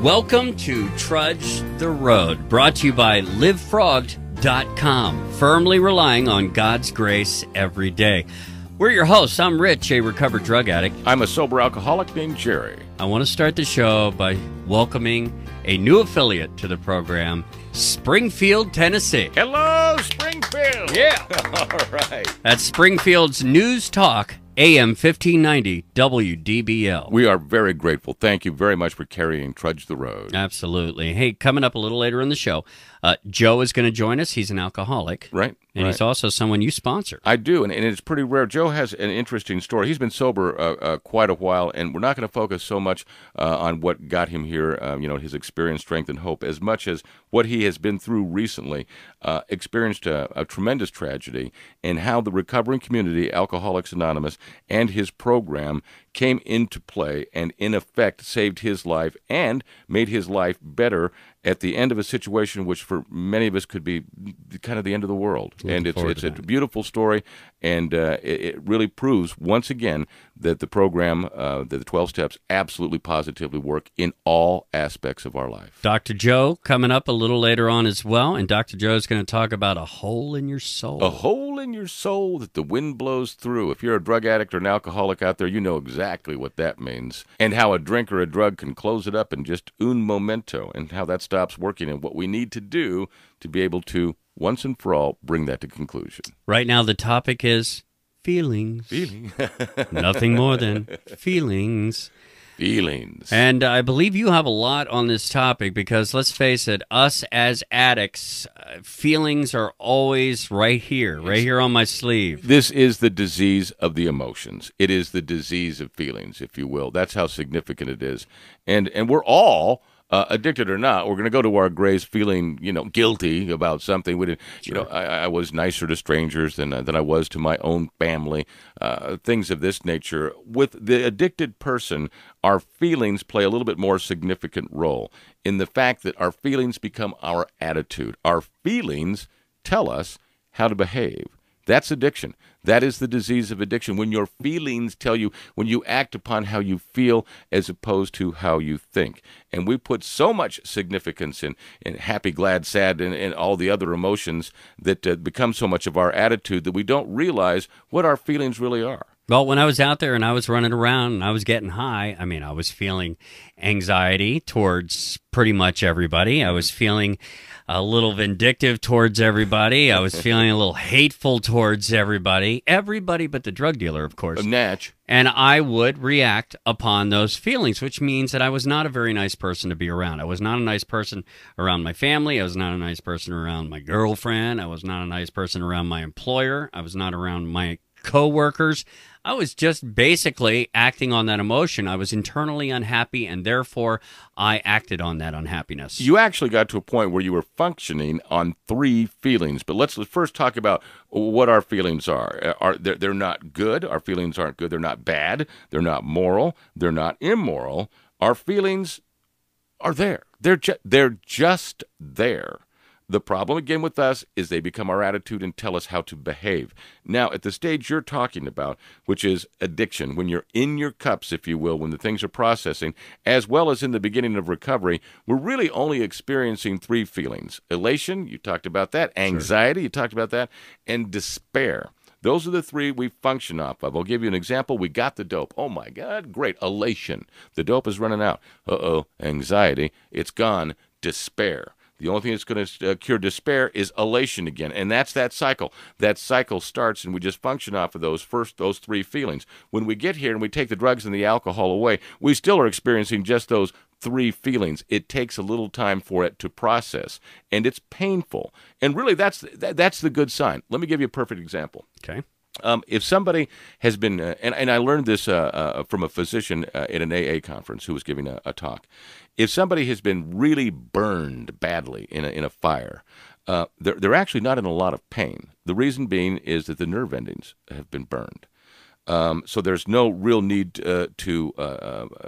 Welcome to Trudge the Road, brought to you by livefrogged.com, firmly relying on God's grace every day. We're your hosts. I'm Rich, a recovered drug addict. I'm a sober alcoholic named Jerry. I want to start the show by welcoming a new affiliate to the program, Springfield, Tennessee. Hello, Springfield! Yeah! All right. That's Springfield's News Talk, AM 1590 WDBL. We are very grateful. Thank you very much for carrying Trudge the Road. Absolutely. Hey, coming up a little later in the show, Joe is going to join us. He's an alcoholic. Right. And he's also someone you sponsor. I do, and it's pretty rare. Joe has an interesting story. He's been sober quite a while, and we're not going to focus so much on what got him here, his experience, strength, and hope, as much as what he has been through recently, experienced a tremendous tragedy, and how the recovering community, Alcoholics Anonymous, and his program came into play and, in effect, saved his life and made his life better at the end of a situation which for many of us could be kind of the end of the world. And it's a beautiful story, and it really proves once again that the program, that the 12 steps absolutely positively work in all aspects of our life. Dr. Joe coming up a little later on as well, and Dr. Joe is going to talk about a hole in your soul. A hole in your soul that the wind blows through. If you're a drug addict or an alcoholic out there, you know exactly what that means, and how a drink or a drug can close it up in just un momento, and how that stops working, and what we need to do to be able to, once and for all, bring that to conclusion. Right now, the topic is feelings. Nothing more than feelings. Feelings. And I believe you have a lot on this topic because, let's face it, us as addicts, feelings are always right here on my sleeve. This is the disease of the emotions. It is the disease of feelings, if you will. That's how significant it is. And we're all addicted or not, we're going to go to our graves feeling, guilty about something. We didn't, I was nicer to strangers than I was to my own family. Things of this nature. With the addicted person, our feelings play a little bit more significant role in the fact that our feelings become our attitude. Our feelings tell us how to behave. That's addiction. That is the disease of addiction. When your feelings tell you, when you act upon how you feel as opposed to how you think. And we put so much significance in happy, glad, sad, and all the other emotions that become so much of our attitude that we don't realize what our feelings really are. Well, when I was out there and I was running around and I was getting high, I was feeling anxiety towards pretty much everybody. I was feeling a little vindictive towards everybody. I was feeling a little hateful towards everybody. Everybody but the drug dealer, of course. Natch. And I would react upon those feelings, which means that I was not a very nice person to be around. I was not a nice person around my family. I was not a nice person around my girlfriend. I was not a nice person around my employer. I was not around my co-workers. I was just basically acting on that emotion. I was internally unhappy, and therefore I acted on that unhappiness. You actually got to a point where you were functioning on three feelings. But let's first talk about what our feelings are. They're not good. Our feelings aren't good. They're not bad. They're not moral. They're not immoral. Our feelings are there. They're just there. The problem, again, with us is they become our attitude and tell us how to behave. Now, at the stage you're talking about, which is addiction, when you're in your cups, if you will, when the things are processing, as well as in the beginning of recovery, we're really only experiencing three feelings. Elation, you talked about that. Anxiety, you talked about that. And despair. Those are the three we function off of. I'll give you an example. We got the dope. Oh, my God, great. Elation. The dope is running out. Uh-oh, anxiety. It's gone. Despair. The only thing that's going to cure despair is elation again, and that's that cycle. That cycle starts, and we just function off of those three feelings. When we get here and we take the drugs and the alcohol away, we still are experiencing just those three feelings. It takes a little time for it to process, and it's painful. And really, that's the good sign. Let me give you a perfect example. Okay. If somebody has been, and I learned this from a physician at an AA conference who was giving a talk. If somebody has been really burned badly in a fire, they're actually not in a lot of pain. The reason being is that the nerve endings have been burned. So there's no real need to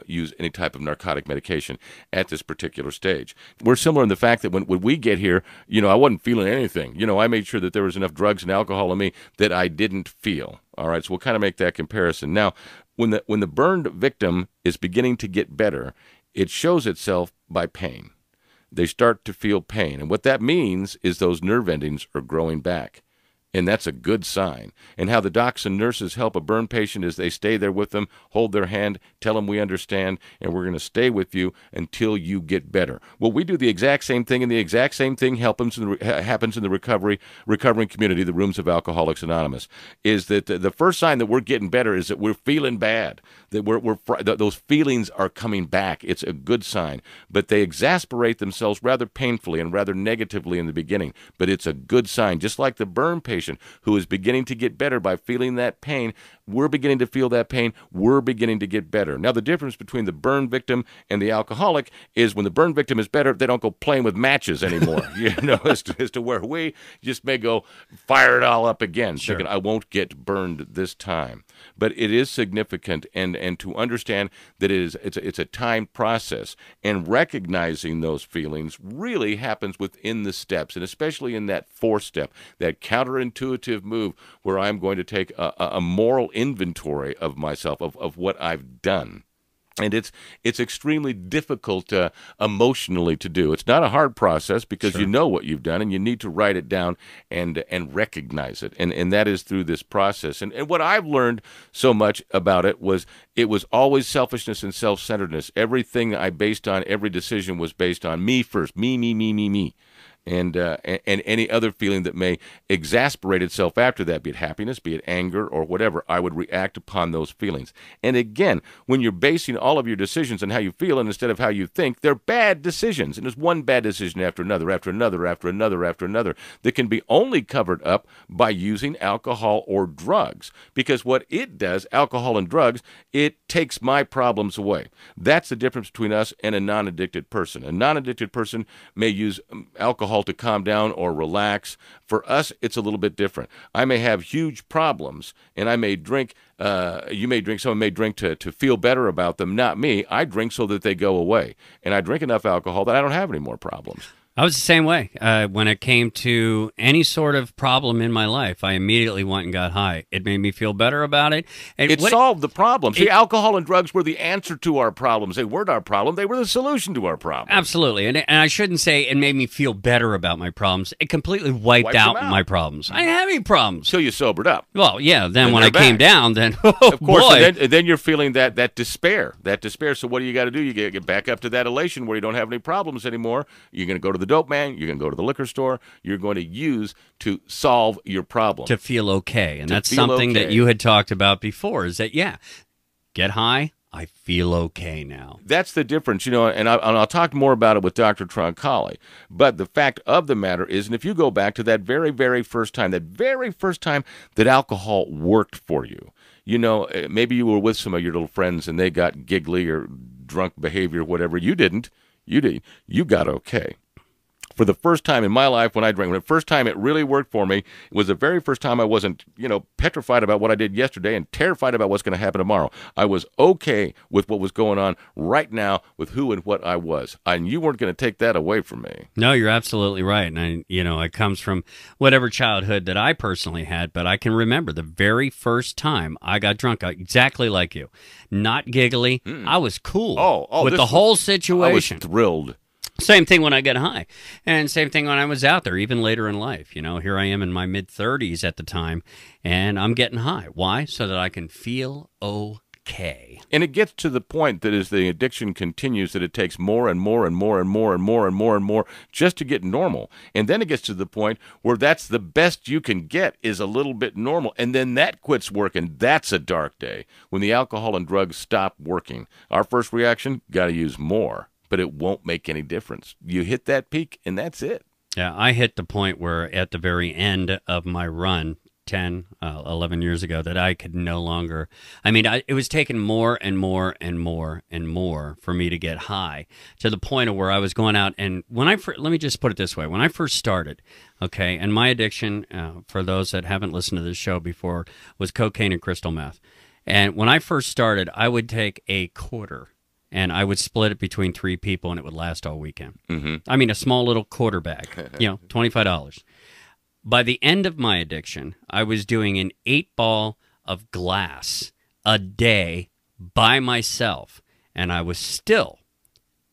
use any type of narcotic medication at this particular stage. We're similar in the fact that when we get here, I wasn't feeling anything. I made sure that there was enough drugs and alcohol in me that I didn't feel. All right, so we'll kind of make that comparison. Now, when the burned victim is beginning to get better, it shows itself by pain. They start to feel pain. And what that means is those nerve endings are growing back. And that's a good sign. And how the docs and nurses help a burn patient is they stay there with them, hold their hand, tell them we understand, and we're going to stay with you until you get better. Well, we do the exact same thing, and the exact same thing happens in the recovering community, the rooms of Alcoholics Anonymous, is that the first sign that we're getting better is that we're feeling bad, that those feelings are coming back. It's a good sign. But they exasperate themselves rather painfully and rather negatively in the beginning. But it's a good sign. Just like the burn patient who is beginning to get better by feeling that pain, we're beginning to feel that pain, we're beginning to get better. Now, the difference between the burn victim and the alcoholic is when the burn victim is better, they don't go playing with matches anymore, as to where we just may go fire it all up again, Sure. thinking I won't get burned this time. But it is significant, and to understand that it's a timed process, and recognizing those feelings really happens within the steps, and especially in that fourth step, that counterintuitive move where I'm going to take a moral inventory of myself, of what I've done. And it's extremely difficult emotionally to do. It's not a hard process because Sure. you know what you've done, and you need to write it down and recognize it. And that is through this process. And what I've learned so much about it was always selfishness and self-centeredness. Everything I based on, every decision was based on me first, me. And any other feeling that may exasperate itself after that, be it happiness, be it anger, or whatever, I would react upon those feelings. And again, when you're basing all of your decisions on how you feel and instead of how you think, they're bad decisions. And there's one bad decision after another, that can be only covered up by using alcohol or drugs. Because what it does, alcohol and drugs, it takes my problems away. That's the difference between us and a non-addicted person. A non-addicted person may use alcohol to calm down or relax. For us, it's a little bit different. I may have huge problems, and I may drink. Someone may drink to feel better about them. Not me. I drink so that they go away, and I drink enough alcohol that I don't have any more problems. I was the same way. When it came to any sort of problem in my life, I immediately went and got high. It made me feel better about it. And It solved the problem. See, alcohol and drugs were the answer to our problems. They weren't our problem. They were the solution to our problem. Absolutely. And I shouldn't say it made me feel better about my problems. It completely wiped out my problems. I didn't have any problems. Until you sobered up. Well, yeah. Then when I came down, then, oh, of course, boy. and then you're feeling that despair. So what do you got to do? You get back up to that elation where you don't have any problems anymore. You're going to go to the dope man. You're going to go to the liquor store. You're going to use to solve your problem. To feel okay. And that's something that you had talked about before, is that, yeah, get high, I feel okay now. That's the difference, and I'll talk more about it with Dr. Troncalli. But the fact of the matter is, and if you go back to that very, very first time, that alcohol worked for you, maybe you were with some of your little friends and they got giggly or drunk behavior, whatever. You didn't. You got okay. For the first time in my life when I drank, the first time it really worked for me, it was the very first time I wasn't, petrified about what I did yesterday and terrified about what's going to happen tomorrow. I was okay with what was going on right now with who and what I was. And you weren't going to take that away from me. No, you're absolutely right. And, it comes from whatever childhood that I personally had, but I can remember the very first time I got drunk, exactly like you. Not giggly. I was cool with the whole situation. I was thrilled. Same thing when I get high, and same thing when I was out there, even later in life. Here I am in my mid-30s at the time, and I'm getting high. Why? So that I can feel okay. And it gets to the point that as the addiction continues, that it takes more and more just to get normal. And then it gets to the point where that's the best you can get is a little bit normal. And then that quits working. That's a dark day when the alcohol and drugs stop working. Our first reaction, got to use more. But it won't make any difference. You hit that peak, and that's it. Yeah, I hit the point where at the very end of my run, 10, 11 years ago, that I could no longer... it was taking more and more for me to get high, to the point of where I was going out. And let me just put it this way. When I first started, okay, and my addiction, for those that haven't listened to this show before, was cocaine and crystal meth. And when I first started, I would take a quarter, and I would split it between 3 people, and it would last all weekend. Mm-hmm. A small little quarter bag, $25. By the end of my addiction, I was doing an 8-ball of glass a day by myself, and I was still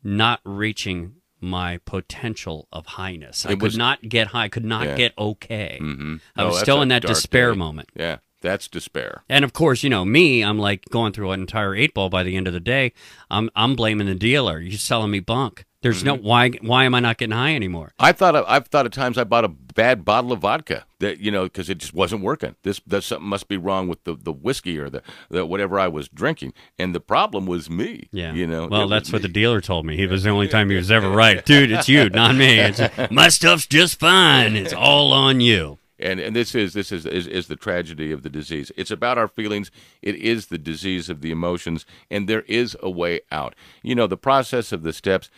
not reaching my potential of highness. I It could was- not get high, could not Yeah. get okay. Mm-hmm. I was still in that despair moment. Yeah, that's despair. And of course, me, I'm like going through an entire 8-ball by the end of the day. I'm blaming the dealer. You're selling me bunk. There's no why am I not getting high anymore? I've thought at times I bought a bad bottle of vodka that because it just wasn't working. That something must be wrong with the whiskey or the whatever I was drinking, and the problem was me. Yeah. Well, that's what the dealer told me. He was the only time he was ever right. Dude, it's you, not me. My stuff's just fine. It's all on you. And this is the tragedy of the disease. It's about our feelings. It is the disease of the emotions, and there is a way out. The process of the steps.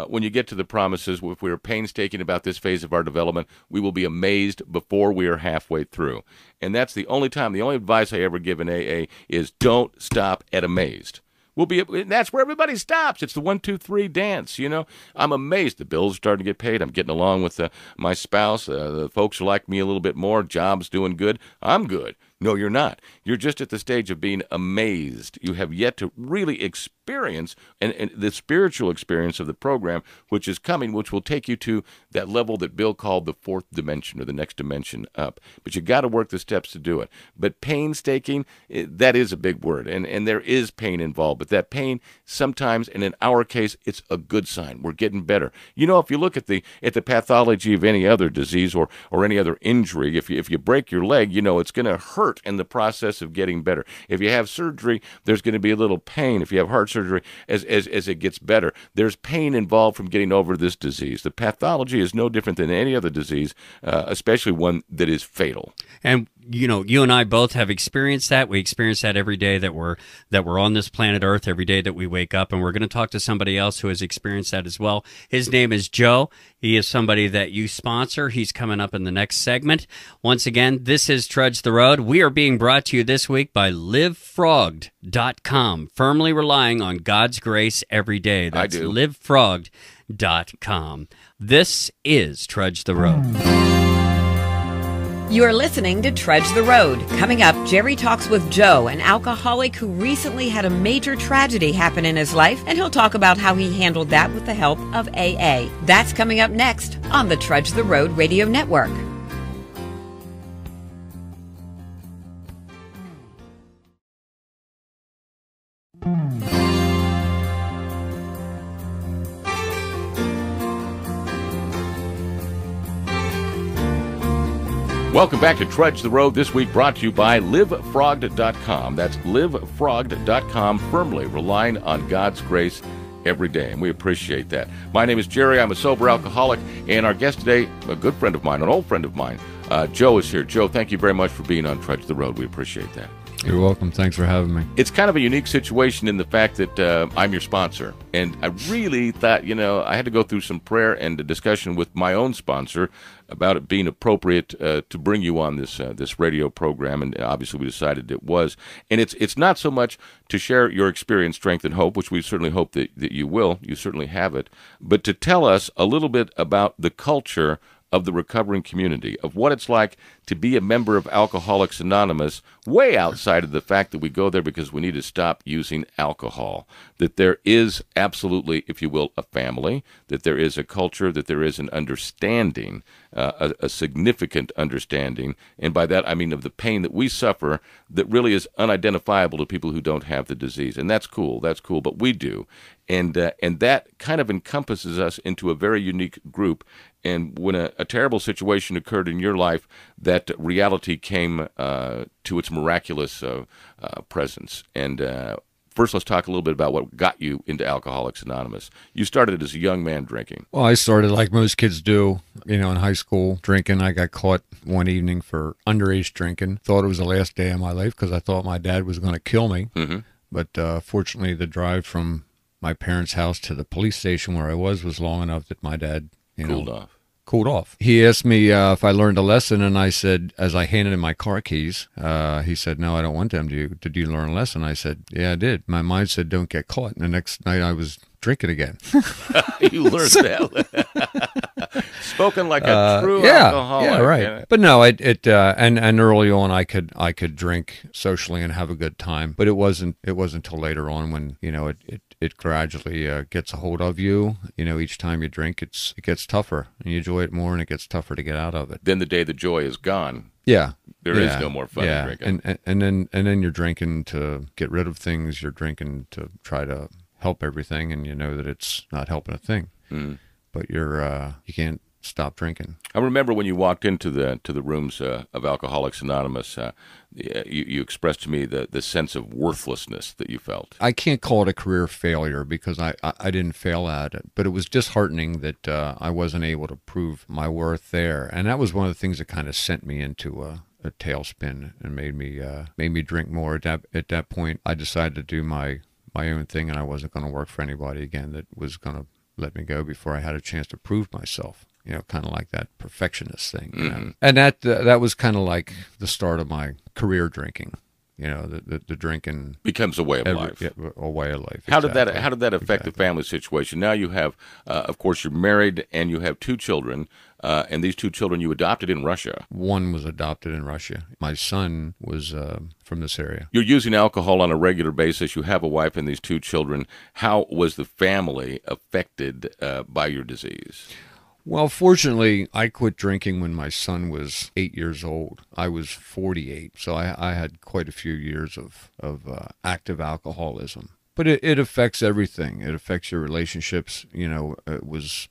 When you get to the promises, if we are painstaking about this phase of our development, we will be amazed before we are halfway through. And that's the only time. The only advice I ever give in AA is don't stop at amazed. That's where everybody stops. It's the 1, 2, 3 dance. I'm amazed. The bills are starting to get paid. I'm getting along with my spouse. The folks are like me a little bit more. Job's doing good. I'm good. No, you're not. You're just at the stage of being amazed. You have yet to really experience and the spiritual experience of the program, which is coming, which will take you to that level that Bill called the 4th dimension or the next dimension up. But you got to work the steps to do it. But painstaking, that is a big word, and there is pain involved. But that pain sometimes, and in our case, it's a good sign. We're getting better. If you look at the pathology of any other disease or any other injury, if you break your leg, it's going to hurt in the process of getting better. If you have surgery, there's going to be a little pain. If you have heart surgery, as it gets better, there's pain involved from getting over this disease. The pathology is no different than any other disease, especially one that is fatal. And you and I both have experienced that. We experience that every day that we're on this planet Earth, every day that we wake up. And we're going to talk to somebody else who has experienced that as well. His name is Joe. He is somebody that you sponsor. He's coming up in the next segment. Once again, this is Trudge the Road. We are being brought to you this week by livefrogged.com, firmly relying on God's grace every day. That's livefrogged.com. This is Trudge the Road. You are listening to Trudge the Road. Coming up, Jerry talks with Joe, an alcoholic who recently had a major tragedy happen in his life, and he'll talk about how he handled that with the help of AA. That's coming up next on the Trudge the Road Radio Network. Welcome back to Trudge the Road, this week brought to you by livefrogged.com. That's livefrogged.com, firmly relying on God's grace every day, and we appreciate that. My name is Jerry. I'm a sober alcoholic, and our guest today, a good friend of mine, an old friend of mine, Joe is here. Joe, thank you very much for being on Trudge the Road. We appreciate that. You're welcome. Thanks for having me. It's kind of a unique situation in the fact that I'm your sponsor, and I really thought, I had to go through some prayer and a discussion with my own sponsor about it being appropriate to bring you on this radio program, and obviously we decided it was. And it's not so much to share your experience, strength, and hope, which we certainly hope that you will. You certainly have it, but to tell us a little bit about the culture of the recovering community, of what it's like to be a member of Alcoholics Anonymous, way outside of the fact that we go there because we need to stop using alcohol. That there is absolutely, if you will, a family, that there is a culture, that there is an understanding, a significant understanding, and by that I mean of the pain that we suffer that really is unidentifiable to people who don't have the disease. And that's cool, but we do. And that kind of encompasses us into a very unique group. And when a terrible situation occurred in your life, that reality came to its miraculous presence. And first, let's talk a little bit about what got you into Alcoholics Anonymous. You started as a young man drinking. Well, I started like most kids do, in high school drinking. I got caught one evening for underage drinking. Thought it was the last day of my life because I thought my dad was going to kill me. Mm-hmm. But fortunately, the drive from my parents' house to the police station where I was long enough that my dad, cooled off. He asked me if I learned a lesson, and I said, as I handed him my car keys, he said, "No, I don't want them. Did you learn a lesson?" I said, "Yeah, I did." My mind said, "Don't get caught." And the next night I was drinking again. You learned that. Spoken like a true alcoholic. Yeah, right. But no, and early on I could drink socially and have a good time. But it wasn't until later on when, you know, it gradually gets a hold of you. You know, each time you drink, it gets tougher, and you enjoy it more, and it gets tougher to get out of it. Then the day the joy is gone. Yeah. There is no more fun in drinking. And then you're drinking to get rid of things. You're drinking to try to help everything, and you know that it's not helping a thing. But you can't stop drinking. I remember when you walked into the rooms of Alcoholics Anonymous, you expressed to me the sense of worthlessness that you felt. I can't call it a career failure because I didn't fail at it, but it was disheartening that I wasn't able to prove my worth there, and that was one of the things that kind of sent me into a tailspin and made me drink more. At that point, I decided to do my own thing, and I wasn't going to work for anybody again that was going to let me go before I had a chance to prove myself. You know, kind of like that perfectionist thing. You know? And that was kind of like the start of my career drinking. You know, the drinking becomes a way of life. Yeah, a way of life. How did that affect the family situation? Now you have, of course, you're married and you have 2 children, and these 2 children you adopted in Russia. One was adopted in Russia. My son was from this area. You're using alcohol on a regular basis. You have a wife and these 2 children. How was the family affected by your disease? Well, fortunately, I quit drinking when my son was 8 years old. I was 48, so I had quite a few years of active alcoholism. But it affects everything. It affects your relationships. You know,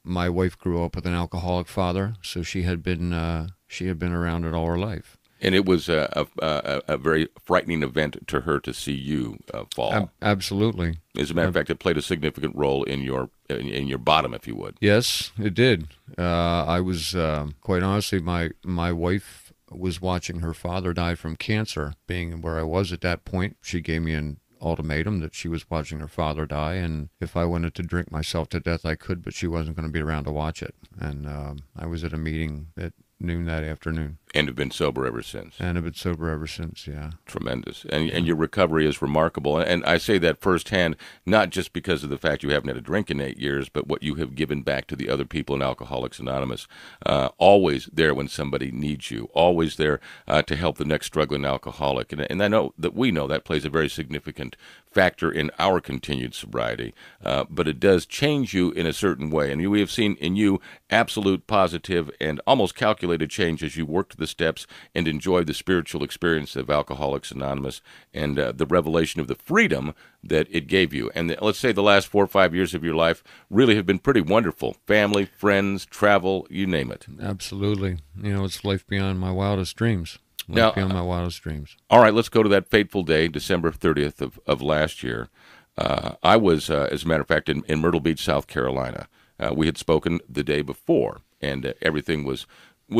my wife grew up with an alcoholic father, so she had been around it all her life. And it was a very frightening event to her to see you fall. Absolutely. As a matter of fact, it played a significant role in your bottom, if you would. Yes, it did. I was quite honestly, my wife was watching her father die from cancer. Being where I was at that point, she gave me an ultimatum that she was watching her father die, and if I wanted to drink myself to death, I could, but she wasn't going to be around to watch it. And I was at a meeting at noon that afternoon. And have been sober ever since. And have been sober ever since, yeah. Tremendous. And your recovery is remarkable. And I say that firsthand, not just because of the fact you haven't had a drink in 8 years, but what you have given back to the other people in Alcoholics Anonymous. Always there when somebody needs you. Always there to help the next struggling alcoholic. And I know that we know that plays a very significant factor in our continued sobriety. But it does change you in a certain way. And we have seen in you absolute positive and almost calculated change as you worked the steps and enjoyed the spiritual experience of Alcoholics Anonymous and the revelation of the freedom that it gave you. And let's say the last 4 or 5 years of your life really have been pretty wonderful. Family, friends, travel, you name it. Absolutely. You know, it's life beyond my wildest dreams. Beyond my wildest dreams. All right, let's go to that fateful day, December 30th of last year. I was, as a matter of fact, in Myrtle Beach, South Carolina. We had spoken the day before, and everything was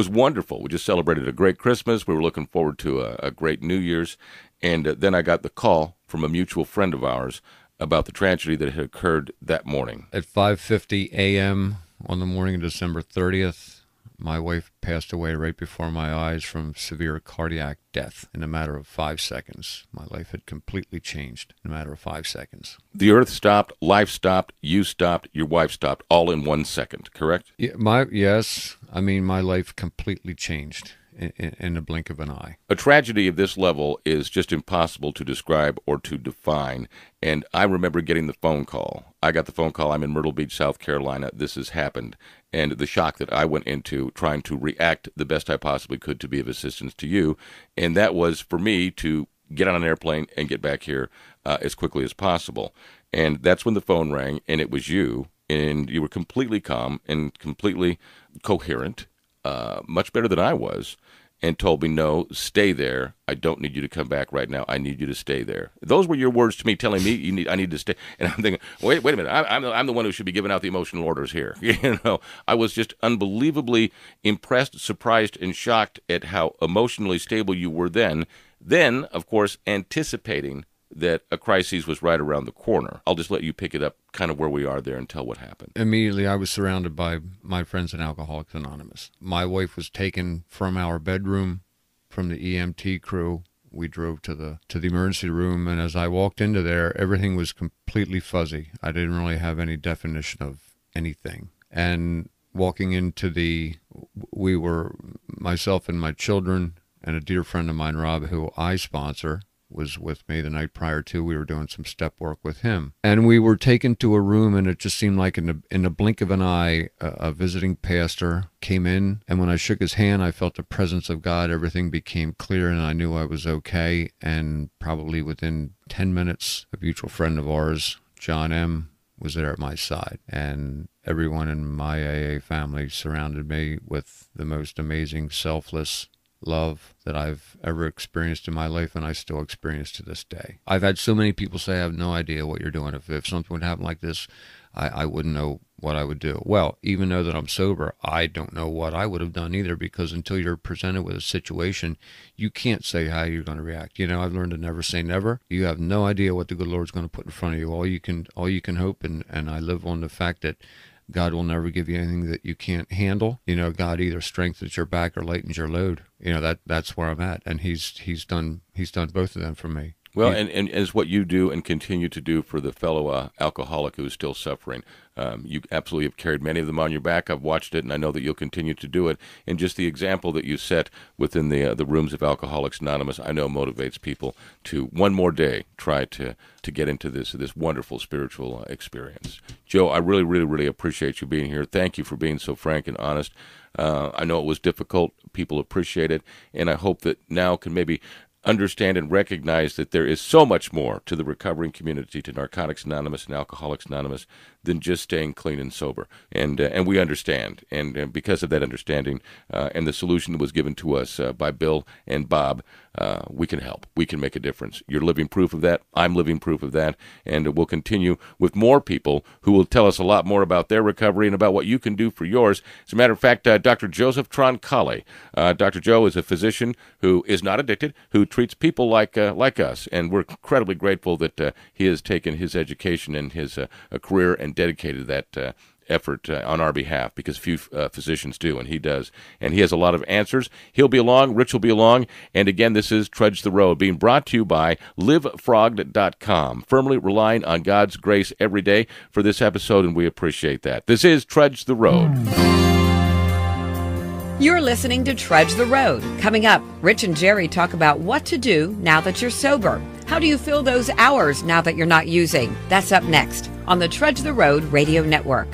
wonderful. We just celebrated a great Christmas. We were looking forward to a great New Year's. And then I got the call from a mutual friend of ours about the tragedy that had occurred that morning. At 5:50 a.m. on the morning of December 30th, my wife passed away right before my eyes from severe cardiac death in a matter of 5 seconds. My life had completely changed in a matter of 5 seconds. The earth stopped, life stopped, you stopped, your wife stopped, all in 1 second, correct? Yes. I mean, my life completely changed in the blink of an eye. A tragedy of this level is just impossible to describe or to define. And I remember getting the phone call. I got the phone call. I'm in Myrtle Beach, South Carolina. This has happened. And the shock that I went into trying to react the best I possibly could to be of assistance to you. And that was for me to get on an airplane and get back here as quickly as possible. And that's when the phone rang, and it was you. And you were completely calm and completely coherent, much better than I was, and told me, no, stay there. I don't need you to come back right now. I need you to stay there. Those were your words to me, telling me I need to stay. And I'm thinking, wait a minute. I'm the one who should be giving out the emotional orders here. You know, I was just unbelievably impressed, surprised, and shocked at how emotionally stable you were then. Then, of course, anticipating that a crisis was right around the corner. I'll just let you pick it up kind of where we are there and tell what happened. Immediately, I was surrounded by my friends in Alcoholics Anonymous. My wife was taken from our bedroom, from the EMT crew. we drove to the emergency room, and as I walked into there, everything was completely fuzzy. I didn't really have any definition of anything. And walking into we were, myself and my children and a dear friend of mine, Rob, who I sponsor, was with me the night prior to. We were doing some step work with him. And we were taken to a room, and it just seemed like in the blink of an eye, a visiting pastor came in. And when I shook his hand, I felt the presence of God. Everything became clear, and I knew I was okay. And probably within 10 minutes, a mutual friend of ours, John M., was there at my side. And everyone in my AA family surrounded me with the most amazing, selfless love that I've ever experienced in my life, and I still experience to this day. I've had so many people say, I have no idea what you're doing. If something would happen like this, I wouldn't know what I would do. Well, even though that I'm sober, I don't know what I would have done either, because until you're presented with a situation, you can't say how you're going to react. You know, I've learned to never say never. You have no idea what the good Lord's going to put in front of you. All you can hope, and I live on the fact that God will never give you anything that you can't handle. You know, God either strengthens your back or lightens your load. You know, that's where I'm at, and he's done both of them for me. Well, and as what you do and continue to do for the fellow alcoholic who is still suffering, you absolutely have carried many of them on your back. I've watched it, and I know that you'll continue to do it. And just the example that you set within the rooms of Alcoholics Anonymous, I know motivates people to one more day try to get into this wonderful spiritual experience. Joe, I really, really, really appreciate you being here. Thank you for being so frank and honest. I know it was difficult. People appreciate it, and I hope that now can maybe understand and recognize that there is so much more to the recovering community, to Narcotics Anonymous and Alcoholics Anonymous, than just staying clean and sober. And we understand. And because of that understanding and the solution that was given to us by Bill and Bob, we can help. We can make a difference. You're living proof of that. I'm living proof of that. And we'll continue with more people who will tell us a lot more about their recovery and about what you can do for yours. As a matter of fact, Dr. Joseph Troncalli. Dr. Joe is a physician who is not addicted, who treats people like us. And we're incredibly grateful that he has taken his education and his career and dedicated that effort on our behalf, because few physicians do, and he does. And he has a lot of answers. He'll be along. Rich will be along. And again, this is Trudge the Road, being brought to you by livefrogged.com, firmly relying on God's grace every day for this episode, and we appreciate that. This is Trudge the Road. You're listening to Trudge the Road. Coming up, Rich and Jerry talk about what to do now that you're sober. How do you fill those hours now that you're not using? That's up next on the Trudge the Road Radio Network.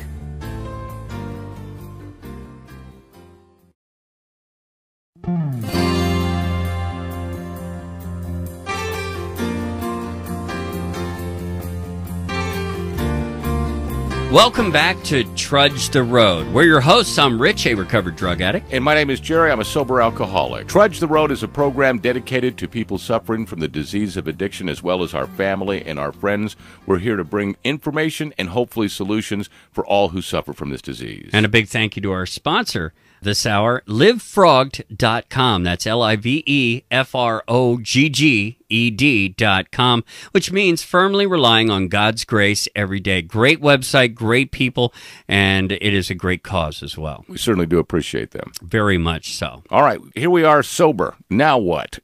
Welcome back to Trudge the Road. We're your hosts. I'm Rich, a recovered drug addict. And my name is Jerry. I'm a sober alcoholic. Trudge the Road is a program dedicated to people suffering from the disease of addiction, as well as our family and our friends. We're here to bring information and hopefully solutions for all who suffer from this disease. And a big thank you to our sponsor this hour, livefrogged.com. That's livefrogged.com, which means firmly relying on God's grace every day. Great website, great people, and it is a great cause as well. We certainly do appreciate them. Very much so. All right, here we are sober. Now what?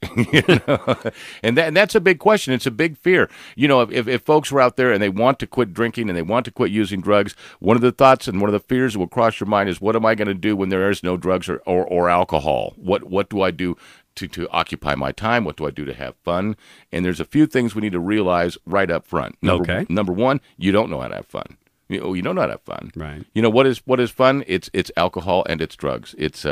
And that's a big question. It's a big fear. You know, if folks are out there and they want to quit drinking and they want to quit using drugs, one of the thoughts and one of the fears that will cross your mind is, what am I going to do when there is no drugs or alcohol? What do I do to occupy my time? What do I do to have fun? And there's a few things we need to realize right up front. Number one, you don't know how to have fun. You don't know how to have fun. Right. You know what is fun? It's alcohol and it's drugs. It's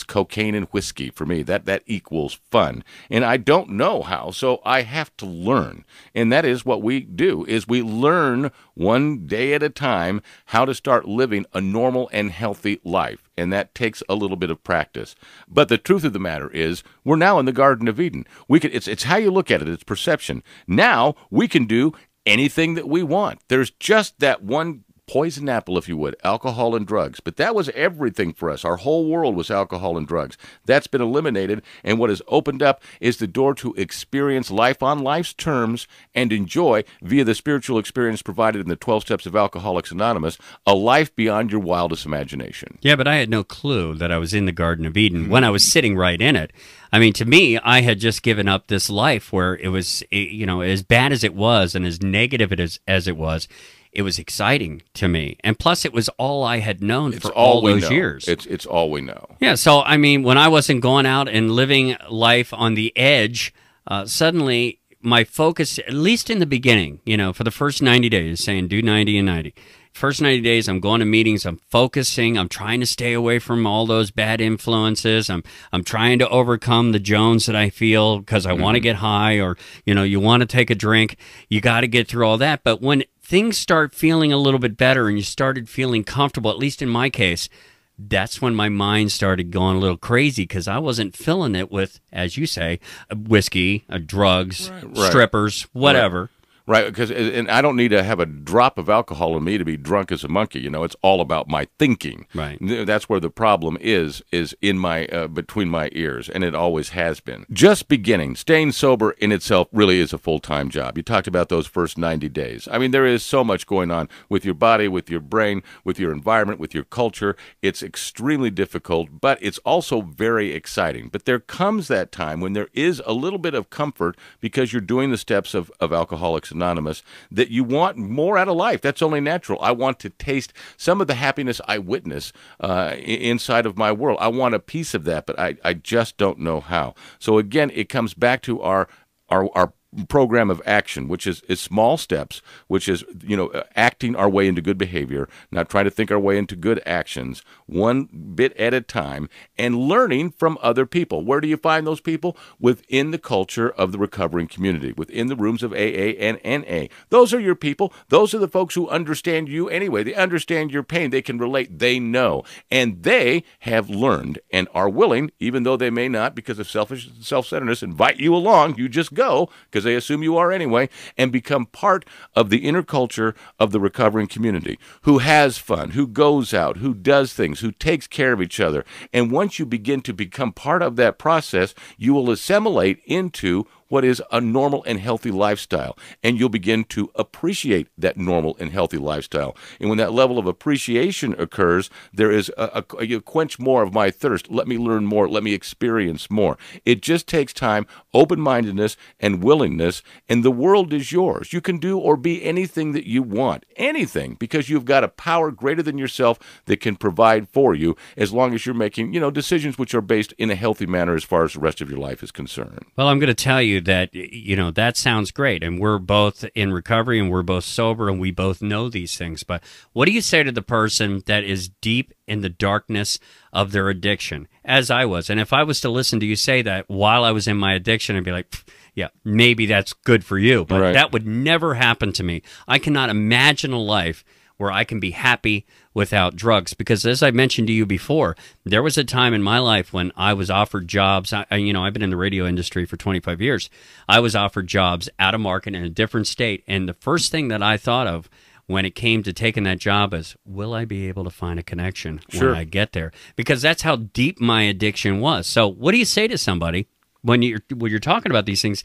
cocaine and whiskey for me. That equals fun. And I don't know how, so I have to learn. And that is what we do, is we learn one day at a time how to start living a normal and healthy life. And that takes a little bit of practice. But the truth of the matter is, we're now in the Garden of Eden. It's how you look at it. It's perception. Now we can do anything that we want. There's just that one poison apple, if you would, alcohol and drugs. But that was everything for us. Our whole world was alcohol and drugs. That's been eliminated, and what has opened up is the door to experience life on life's terms and enjoy, via the spiritual experience provided in the 12 Steps of Alcoholics Anonymous, a life beyond your wildest imagination. Yeah, but I had no clue that I was in the Garden of Eden when I was sitting right in it. I mean, to me, I had just given up this life where it was, as bad as it was and as negative as it was exciting to me. And plus, it was all I had known for all those years. It's all we know. Yeah, so, I mean, when I wasn't going out and living life on the edge, suddenly my focus, at least in the beginning, for the first 90 days, saying do 90 and 90. First 90 days, I'm going to meetings, I'm focusing, I'm trying to stay away from all those bad influences. I'm trying to overcome the Jones that I feel because I want to get high, or, you want to take a drink. You got to get through all that. But when things start feeling a little bit better and you started feeling comfortable, at least in my case, that's when my mind started going a little crazy because I wasn't filling it with, as you say, whiskey, drugs, strippers, whatever. Right, because and I don't need to have a drop of alcohol in me to be drunk as a monkey. It's all about my thinking. Right. That's where the problem is in my between my ears, and it always has been. Just beginning, staying sober in itself really is a full-time job. You talked about those first 90 days. I mean, there is so much going on with your body, with your brain, with your environment, with your culture. It's extremely difficult, but it's also very exciting. But there comes that time when there is a little bit of comfort because you're doing the steps of Alcoholics Anonymous, that you want more out of life. That's only natural. I want to taste some of the happiness I witness inside of my world. I want a piece of that, but I just don't know how. So again, it comes back to our program of action, which is small steps, which is, acting our way into good behavior, not trying to think our way into good actions, one bit at a time, and learning from other people. Where do you find those people? Within the culture of the recovering community, within the rooms of AA and NA. Those are your people. Those are the folks who understand you anyway. They understand your pain. They can relate. They know. And they have learned and are willing, even though they may not, because of selfishness and self-centeredness, invite you along. You just go, because they assume you are anyway, and become part of the inner culture of the recovering community, who has fun, who goes out, who does things, who takes care of each other. And once you begin to become part of that process, you will assimilate into what is a normal and healthy lifestyle, and you'll begin to appreciate that normal and healthy lifestyle. And when that level of appreciation occurs, there is you quench more of my thirst. Let me learn more. Let me experience more. It just takes time, open-mindedness, and willingness, and the world is yours. You can do or be anything that you want, anything, because you've got a power greater than yourself that can provide for you, as long as you're making, decisions which are based in a healthy manner as far as the rest of your life is concerned. Well, I'm going to tell you that, that sounds great. And we're both in recovery and we're both sober and we both know these things. But what do you say to the person that is deep in the darkness of their addiction, as I was? And if I was to listen to you say that while I was in my addiction, I'd be like, yeah, maybe that's good for you. But that would never happen to me. I cannot imagine a life where I can be happy without drugs. Because as I mentioned to you before, there was a time in my life when I was offered jobs. I've been in the radio industry for 25 years. I was offered jobs out of market in a different state. And the first thing that I thought of when it came to taking that job is, will I be able to find a connection when I get there? Because that's how deep my addiction was. So what do you say to somebody when you're talking about these things?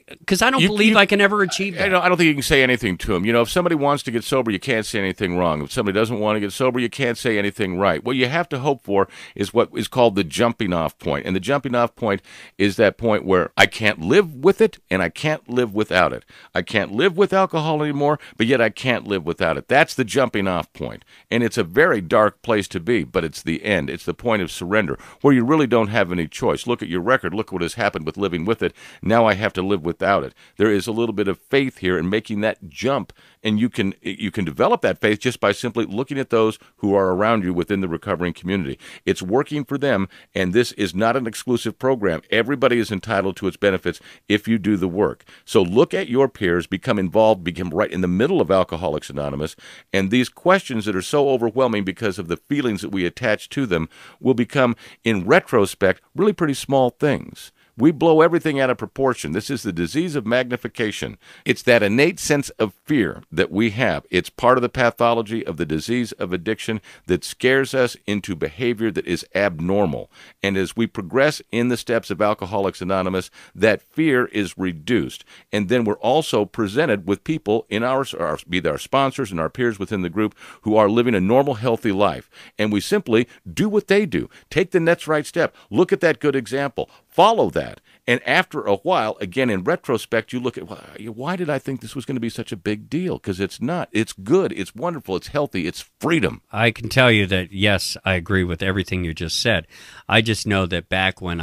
Because I don't believe I can ever achieve that. I don't think you can say anything to them. If somebody wants to get sober, you can't say anything wrong. If somebody doesn't want to get sober, you can't say anything right. What you have to hope for is what is called the jumping off point. And the jumping off point is that point where I can't live with it and I can't live without it. I can't live with alcohol anymore, but yet I can't live without it. That's the jumping off point. And it's a very dark place to be, but it's the end. It's the point of surrender, where you really don't have any choice. Look at your record. Look what has happened with living with it. Now I have to live without it. There is a little bit of faith here in making that jump, and you can develop that faith just by simply looking at those who are around you within the recovering community. It's working for them, and this is not an exclusive program. Everybody is entitled to its benefits if you do the work. So look at your peers, become involved, become right in the middle of Alcoholics Anonymous, and these questions that are so overwhelming because of the feelings that we attach to them will become, in retrospect, really pretty small things. We blow everything out of proportion. This is the disease of magnification. It's that innate sense of fear that we have. It's part of the pathology of the disease of addiction that scares us into behavior that is abnormal. And as we progress in the steps of Alcoholics Anonymous, that fear is reduced. And then we're also presented with people in be they our sponsors and our peers within the group who are living a normal, healthy life. And we simply do what they do. Take the next right step. Look at that good example. Follow that. And after a while, again, in retrospect, you look at, why did I think this was going to be such a big deal? Because it's not. It's good. It's wonderful. It's healthy. It's freedom. I can tell you that, yes, I agree with everything you just said. I just know that back when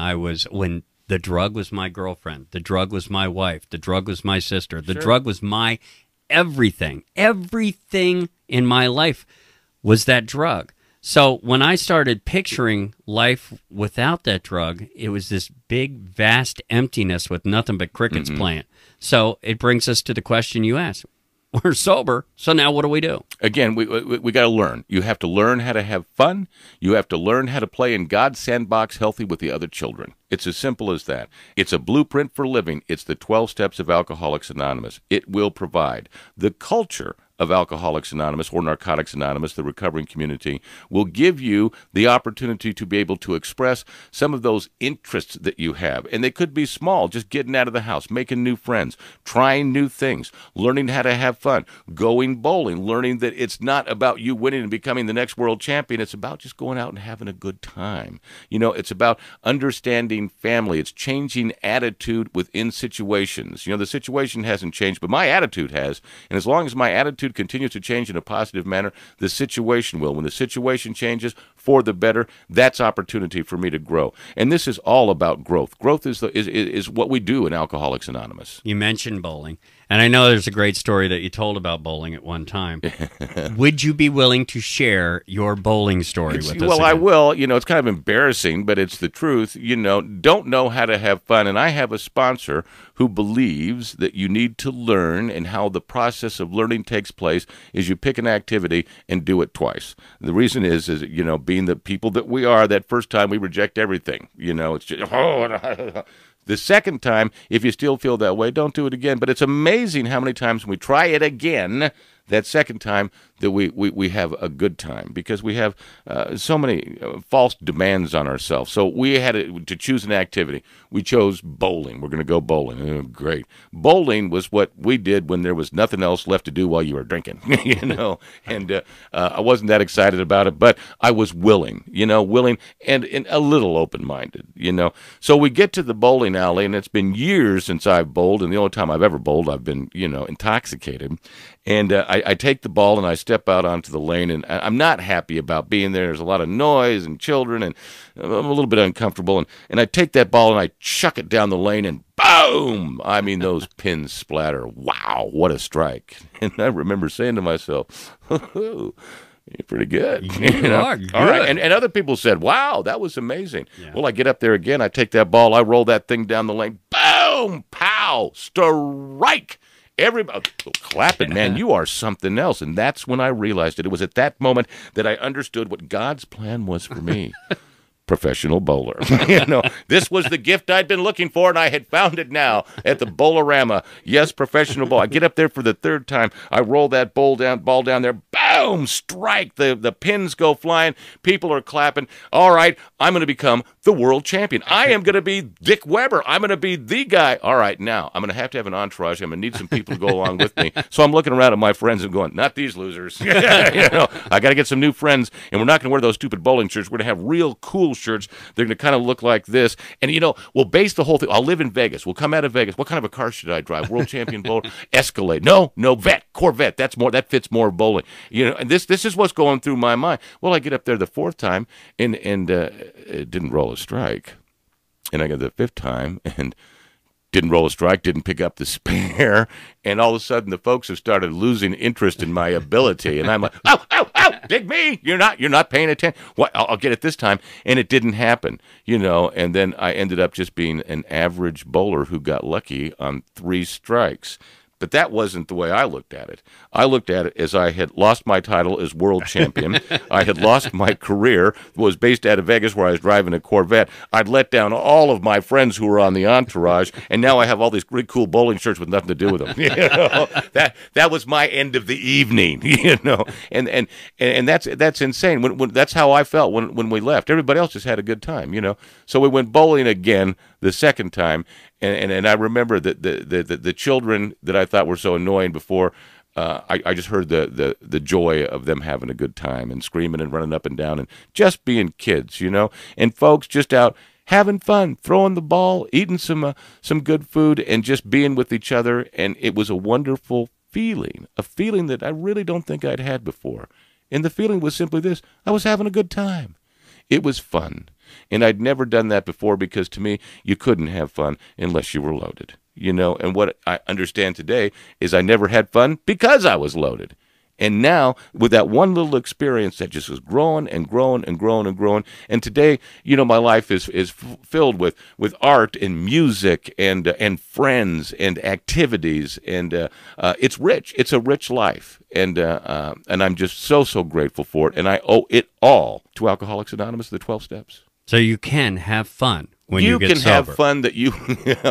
the drug was my girlfriend, the drug was my wife, the drug was my sister, the drug was my everything. Everything in my life was that drug. So when I started picturing life without that drug, it was this big, vast emptiness with nothing but crickets playing. So it brings us to the question you asked. We're sober, so now what do we do? Again, we got to learn. You have to learn how to have fun. You have to learn how to play in God's sandbox healthy with the other children. It's as simple as that. It's a blueprint for living. It's the 12 steps of Alcoholics Anonymous. It will provide. The culture of Alcoholics Anonymous or Narcotics Anonymous, the recovering community, will give you the opportunity to be able to express some of those interests that you have. And they could be small, just getting out of the house, making new friends, trying new things, learning how to have fun, going bowling, learning that it's not about you winning and becoming the next world champion. It's about just going out and having a good time. It's about understanding family. It's changing attitude within situations. The situation hasn't changed, but my attitude has. And as long as my attitude continues to change in a positive manner, the situation will. When the situation changes for the better, that's opportunity for me to grow. And this is all about growth. Growth is what we do in Alcoholics Anonymous. You mentioned bowling, and I know there's a great story that you told about bowling at one time. Would you be willing to share your bowling story with us? Well, again? I will. It's kind of embarrassing, but it's the truth. Don't know how to have fun. And I have a sponsor who believes that you need to learn, and how the process of learning takes place is you pick an activity and do it twice. The reason is being the people that we are, that first time we reject everything. It's just, the second time, if you still feel that way, don't do it again. But it's amazing how many times when we try it again, that second time, that we have a good time, because we have so many false demands on ourselves. So we had to choose an activity. We chose bowling. We're going to go bowling. Oh, great. Bowling was what we did when there was nothing else left to do while you were drinking, and I wasn't that excited about it, but I was willing and a little open-minded, So we get to the bowling alley, and it's been years since I've bowled, and the only time I've ever bowled, I've been, intoxicated. And I take the ball and I step out onto the lane, and I'm not happy about being there. There's a lot of noise and children, and I'm a little bit uncomfortable. And I take that ball and I chuck it down the lane, and boom! I mean, those pins splatter. Wow, what a strike. And I remember saying to myself, you're pretty good. You are good. All right. And other people said, wow, that was amazing. Yeah. Well, I get up there again. I take that ball. I roll that thing down the lane. Boom! Pow! Strike! Everybody clapping, man, you are something else. And that's when I realized it. It was at that moment that I understood what God's plan was for me. Professional bowler. This was the gift I'd been looking for, and I had found it now at the Bowlerama. Yes, professional bowler. I get up there for the third time. I roll that ball down there. Boom! Strike. The pins go flying. People are clapping. All right, I'm going to become the world champion. I am going to be Dick Weber. I'm going to be the guy. All right, now I'm going to have an entourage. I'm going to need some people to go along with me. So I'm looking around at my friends and going, not these losers. I got to get some new friends, and we're not going to wear those stupid bowling shirts. We're going to have real cool shirts. They're going to kind of look like this. And, we'll base the whole thing. I'll live in Vegas. We'll come out of Vegas. What kind of a car should I drive? World champion bowler? Escalade. No, Corvette. That fits more bowling. And this is what's going through my mind. Well, I get up there the fourth time, and it didn't roll a strike. And I got the fifth time, and didn't roll a strike, didn't pick up the spare, and all of a sudden the folks have started losing interest in my ability, and I'm like, ow, dig me, you're not paying attention. What? I'll get it this time, and it didn't happen, and then I ended up just being an average bowler who got lucky on 3 strikes. But that wasn't the way I looked at it. I looked at it as I had lost my title as world champion. I had lost my career, was based out of Vegas where I was driving a Corvette. I'd let down all of my friends who were on the entourage, and now I have all these really cool bowling shirts with nothing to do with them. That was my end of the evening, and that's insane. When that's how I felt when we left. Everybody else just had a good time, So we went bowling again the second time, and I remember that the children that I thought were so annoying before, I just heard the joy of them having a good time and screaming and running up and down and just being kids, and folks just out having fun, throwing the ball, eating some good food, and just being with each other. And it was a wonderful feeling, a feeling that I really don't think I'd had before. And the feeling was simply this: I was having a good time. It was fun. And I'd never done that before, because to me, you couldn't have fun unless you were loaded. And what I understand today is I never had fun because I was loaded. And now, with that one little experience that just was growing and growing and growing and growing, and today, my life is filled with art and music and friends and activities, and it's rich. It's a rich life, and I'm just so grateful for it, and I owe it all to Alcoholics Anonymous, the 12 steps. So you can have fun when you get sober. You can have fun that you...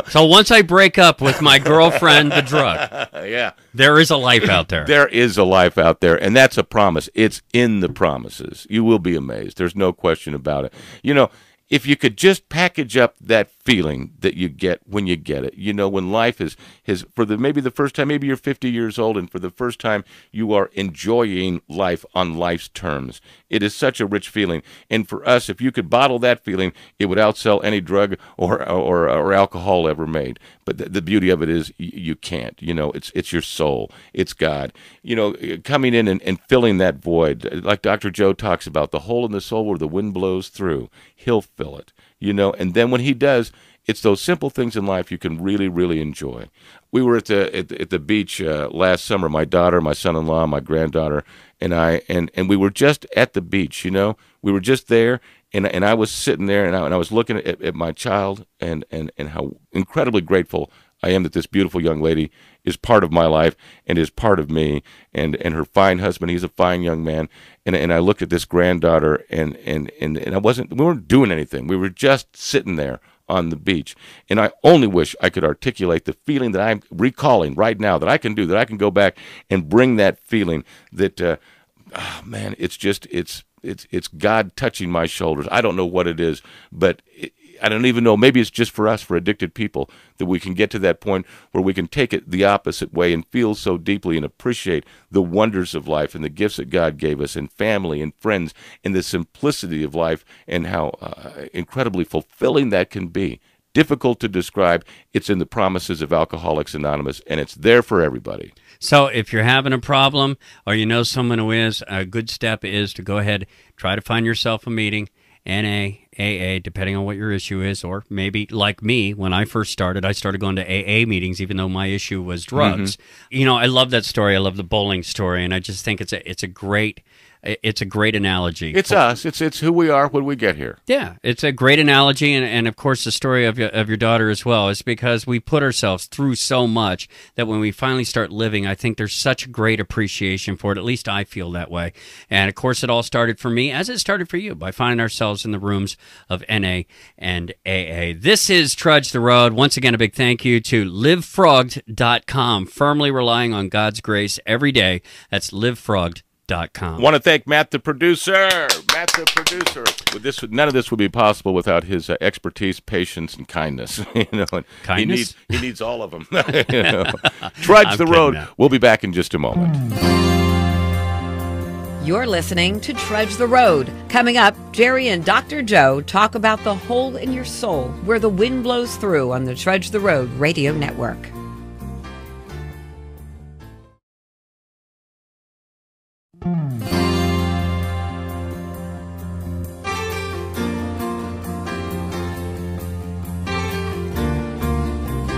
So once I break up with my girlfriend, the drug, yeah, there is a life out there. There is a life out there, and that's a promise. It's in the promises. You will be amazed. There's no question about it. If you could just package up that feeling that you get when you get it, when life is for maybe the first time, maybe you're 50 years old, and for the first time you are enjoying life on life's terms. It is such a rich feeling. And for us, if you could bottle that feeling, it would outsell any drug or alcohol ever made. But the beauty of it is you can't. It's your soul. It's God. Coming in and filling that void, like Dr. Joe talks about, the hole in the soul where the wind blows through. He'll fill it, and then when he does, it's those simple things in life you can really, really enjoy. We were at the beach last summer, my daughter, my son-in-law, my granddaughter, and I, and we were just at the beach, we were just there, and I was sitting there, and I was looking at my child, and how incredibly grateful I am that this beautiful young lady is part of my life and is part of me, and her fine husband. He's a fine young man, and I looked at this granddaughter, and we weren't doing anything. We were just sitting there on the beach, and I only wish I could articulate the feeling that I'm recalling right now, that I can go back and bring that feeling that, man, it's God touching my shoulders. I don't know what it is, but I don't even know. Maybe it's just for us, for addicted people, that we can get to that point where we can take it the opposite way and feel so deeply and appreciate the wonders of life and the gifts that God gave us, and family and friends, and the simplicity of life, and how incredibly fulfilling that can be. Difficult to describe. It's in the promises of Alcoholics Anonymous, and it's there for everybody. So if you're having a problem, or you know someone who is, a good step is to go ahead, try to find yourself a meeting, NA, AA, depending on what your issue is, or maybe like me, when I first started, I started going to AA meetings, even though my issue was drugs. Mm-hmm. I love that story. I love the bowling story, and I just think it's a great analogy. It's us. It's who we are when we get here. Yeah, it's a great analogy, and of course the story of your daughter as well is because we put ourselves through so much that when we finally start living, I think there's such a great appreciation for it. At least I feel that way. And of course it all started for me, as it started for you, by finding ourselves in the rooms of NA and AA. This is Trudge the Road. Once again, a big thank you to livefrogged.com, firmly relying on God's grace every day. That's livefrogged.com. Want to thank Matt, the producer. None of this would be possible without his expertise, patience, and kindness. Kindness? He needs all of them. Trudge the Road. We'll be back in just a moment. You're listening to Trudge the Road. Coming up, Jerry and Dr. Joe talk about the hole in your soul where the wind blows through on the Trudge the Road radio network.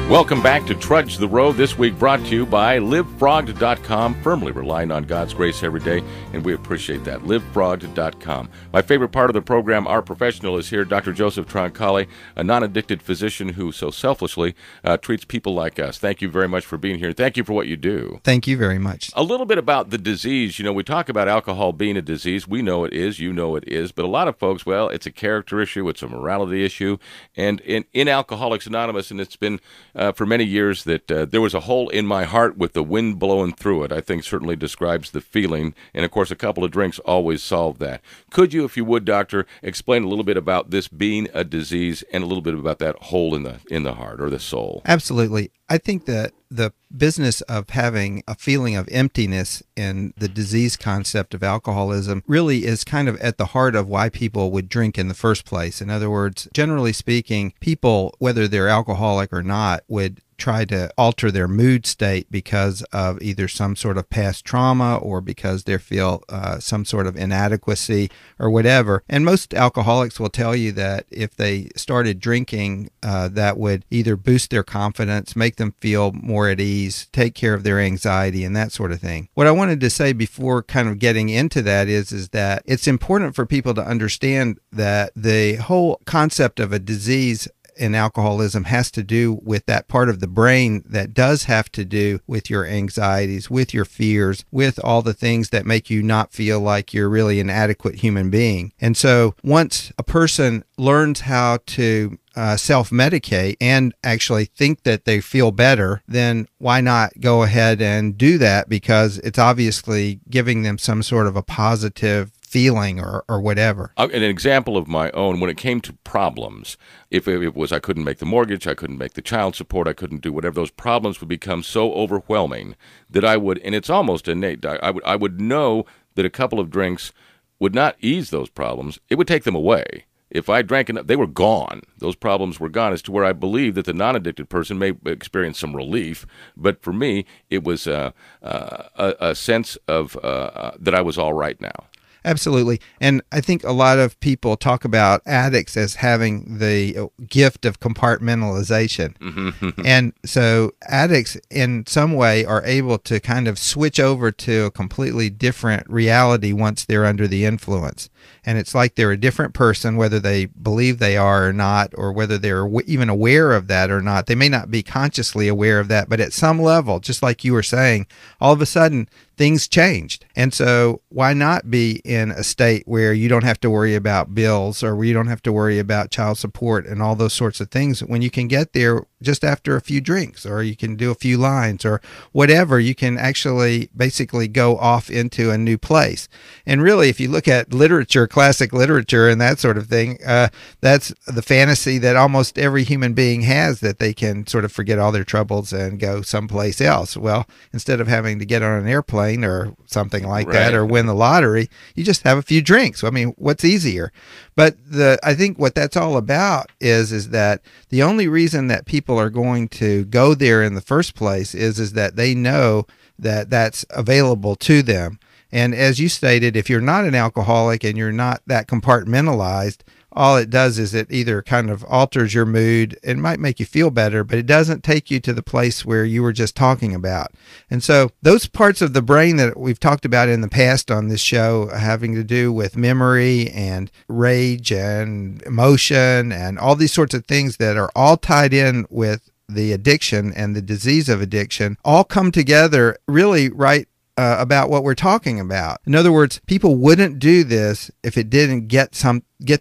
Welcome back to Trudge the Road, this week brought to you by LiveFrogged.com, firmly relying on God's grace every day, and we appreciate that. LiveFrogged.com. My favorite part of the program, our professional, is here, Dr. Joseph Troncalli, a non-addicted physician who so selflessly treats people like us. Thank you very much for being here. Thank you for what you do. Thank you very much. A little bit about the disease. You know, we talk about alcohol being a disease. We know it is. You know it is. But a lot of folks, well, it's a character issue. It's a morality issue. And in Alcoholics Anonymous, and it's been for many years that there was a hole in my heart with the wind blowing through it, I think certainly describes the feeling. And, of course, a couple of drinks always solve that. Could you, if you would, Doctor, explain a little bit about this being a disease and a little bit about that hole in the heart or the soul? Absolutely. I think that the business of having a feeling of emptiness in the disease concept of alcoholism really is kind of at the heart of why people would drink in the first place. In other words, generally speaking, people, whether they're alcoholic or not, would try to alter their mood state because of either some sort of past trauma or because they feel some sort of inadequacy or whatever. And most alcoholics will tell you that if they started drinking, that would either boost their confidence, make them feel more at ease, take care of their anxiety, and that sort of thing. What I wanted to say before kind of getting into that is that it's important for people to understand that the whole concept of a disease in alcoholism has to do with that part of the brain that does have to do with your anxieties, with your fears, with all the things that make you not feel like you're really an adequate human being. And so once a person learns how to self-medicate and actually think that they feel better, then why not go ahead and do that? Because it's obviously giving them some sort of a positive feeling or whatever. An example of my own, when it came to problems, if it was I couldn't make the mortgage, I couldn't make the child support, I couldn't do whatever, those problems would become so overwhelming that I would, and it's almost innate, I would know that a couple of drinks would not ease those problems. It would take them away. If I drank enough, they were gone. Those problems were gone, as to where I believe that the non-addicted person may experience some relief. But for me, it was a sense of that I was all right now. Absolutely. And I think a lot of people talk about addicts as having the gift of compartmentalization. And so addicts in some way are able to kind of switch over to a completely different reality once they're under the influence. And it's like they're a different person, whether they believe they are or not, or whether they're even aware of that or not. They may not be consciously aware of that, but at some level, just like you were saying, all of a sudden things changed. And so why not be in a state where you don't have to worry about bills or where you don't have to worry about child support and all those sorts of things when you can get there just after a few drinks, or you can do a few lines or whatever. You can actually basically go off into a new place. And really, if you look at literature, classic literature and that sort of thing, that's the fantasy that almost every human being has, that they can sort of forget all their troubles and go someplace else. Well, instead of having to get on an airplane or something like that, or win the lottery, you just have a few drinks. I mean, what's easier? But I think what that's all about is that the only reason that people are going to go there in the first place is that they know that that's available to them. And as you stated, if you're not an alcoholic and you're not that compartmentalized, all it does is it either kind of alters your mood. It might make you feel better, but it doesn't take you to the place where you were just talking about. And so those parts of the brain that we've talked about in the past on this show, having to do with memory and rage and emotion and all these sorts of things that are all tied in with the addiction and the disease of addiction, all come together really right about what we're talking about. In other words, people wouldn't do this if it didn't get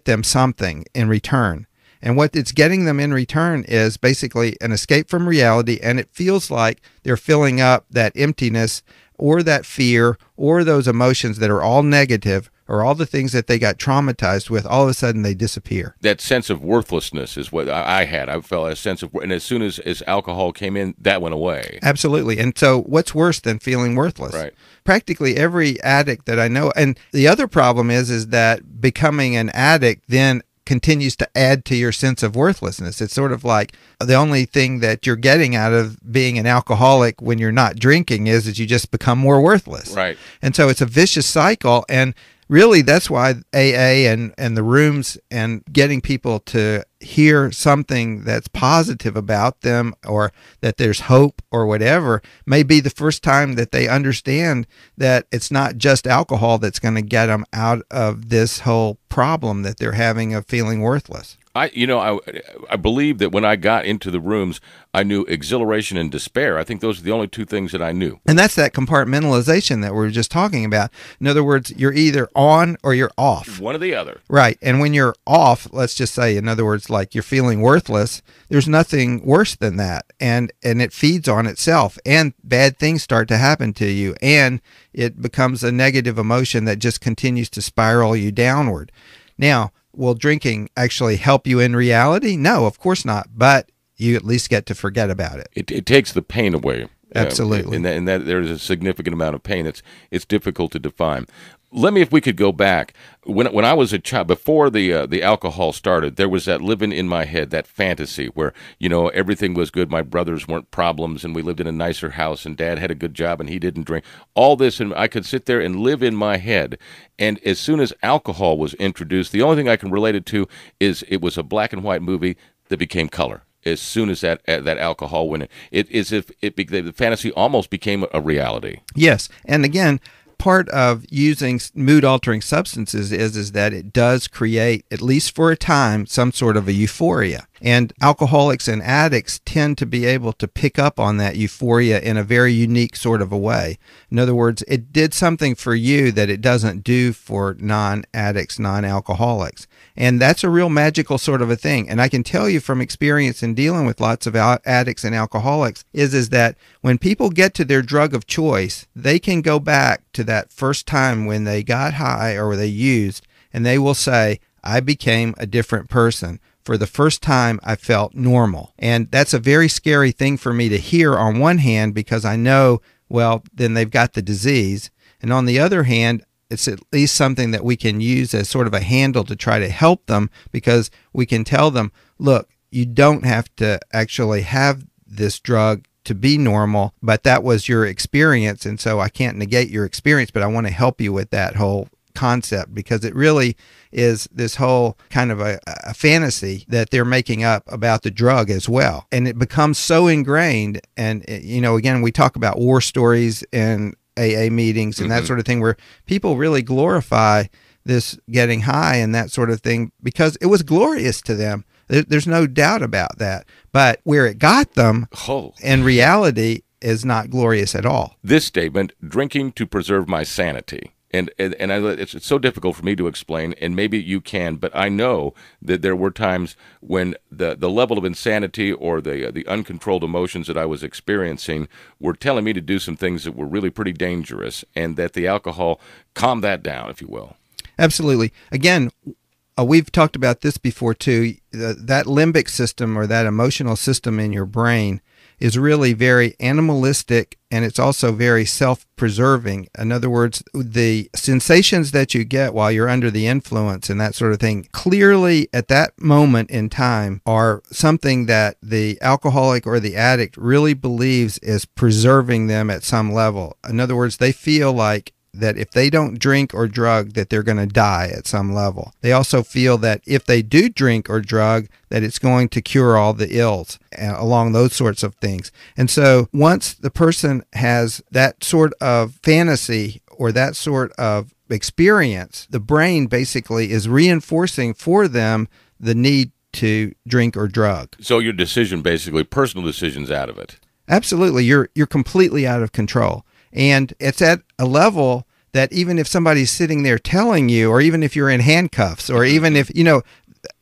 them something in return. And what it's getting them in return is basically an escape from reality, and it feels like they're filling up that emptiness or that fear or those emotions that are all negative, or all the things that they got traumatized with. All of a sudden they disappear. That sense of worthlessness is what I had. I felt a sense of, and as soon as alcohol came in, that went away. Absolutely. And so what's worse than feeling worthless? Right. Practically every addict that I know, and the other problem is that becoming an addict then continues to add to your sense of worthlessness. It's sort of like the only thing that you're getting out of being an alcoholic when you're not drinking is you just become more worthless. Right. And so it's a vicious cycle. And really, that's why AA and the rooms and getting people to hear something that's positive about them, or that there's hope or whatever, may be the first time that they understand that it's not just alcohol that's going to get them out of this whole problem that they're having of feeling worthless. I believe that when I got into the rooms, I knew exhilaration and despair. I think those are the only two things that I knew. And that's that compartmentalization that we were just talking about. In other words, you're either on or you're off. One or the other. Right. And when you're off, let's just say, in other words, like you're feeling worthless, there's nothing worse than that. And it feeds on itself, and bad things start to happen to you, and it becomes a negative emotion that just continues to spiral you downward. Now, will drinking actually help you in reality? No, of course not. But you at least get to forget about it. It takes the pain away. Absolutely. And that there is a significant amount of pain. It's difficult to define. Let me, if we could go back, when I was a child, before the alcohol started, there was that living in my head, that fantasy where, everything was good. My brothers weren't problems, and we lived in a nicer house, and Dad had a good job, and he didn't drink. All this, and I could sit there and live in my head. And as soon as alcohol was introduced, the only thing I can relate it to is it was a black and white movie that became color. As soon as that alcohol went in, the fantasy almost became a reality. Yes, and again, part of using mood-altering substances is that it does create, at least for a time, some sort of a euphoria. And alcoholics and addicts tend to be able to pick up on that euphoria in a very unique sort of a way. In other words, it did something for you that it doesn't do for non-addicts, non-alcoholics. And that's a real magical sort of a thing. And I can tell you from experience in dealing with lots of addicts and alcoholics is that when people get to their drug of choice, they can go back to that first time when they got high or they used, and they will say, I became a different person. For the first time, I felt normal. And that's a very scary thing for me to hear on one hand, because I know, well, then they've got the disease. And on the other hand, it's at least something that we can use as sort of a handle to try to help them, because we can tell them, look, you don't have to actually have this drug to be normal, but that was your experience. And so I can't negate your experience, but I want to help you with that whole concept, because it really is this whole kind of a fantasy that they're making up about the drug as well. And it becomes so ingrained. And, again, we talk about war stories and AA meetings and that sort of thing, where people really glorify this getting high and that sort of thing because it was glorious to them. There's no doubt about that. But where it got them in reality is not glorious at all. This statement, drinking to preserve my sanity. And it's so difficult for me to explain, and maybe you can, but I know that there were times when the level of insanity or the uncontrolled emotions that I was experiencing were telling me to do some things that were really pretty dangerous, and that the alcohol calmed that down, if you will. Absolutely. Again, we've talked about this before too. That limbic system, or that emotional system in your brain, is really very animalistic, and it's also very self-preserving. In other words, the sensations that you get while you're under the influence and that sort of thing, clearly at that moment in time are something that the alcoholic or the addict really believes is preserving them at some level. In other words, they feel like that if they don't drink or drug, that they're going to die at some level. They also feel that if they do drink or drug, that it's going to cure all the ills, along those sorts of things. And so once the person has that sort of fantasy or that sort of experience, the brain basically is reinforcing for them the need to drink or drug. So your decision, basically, personal decisions out of it. Absolutely. You're completely out of control. And it's at a level that even if somebody's sitting there telling you, or even if you're in handcuffs, or even if,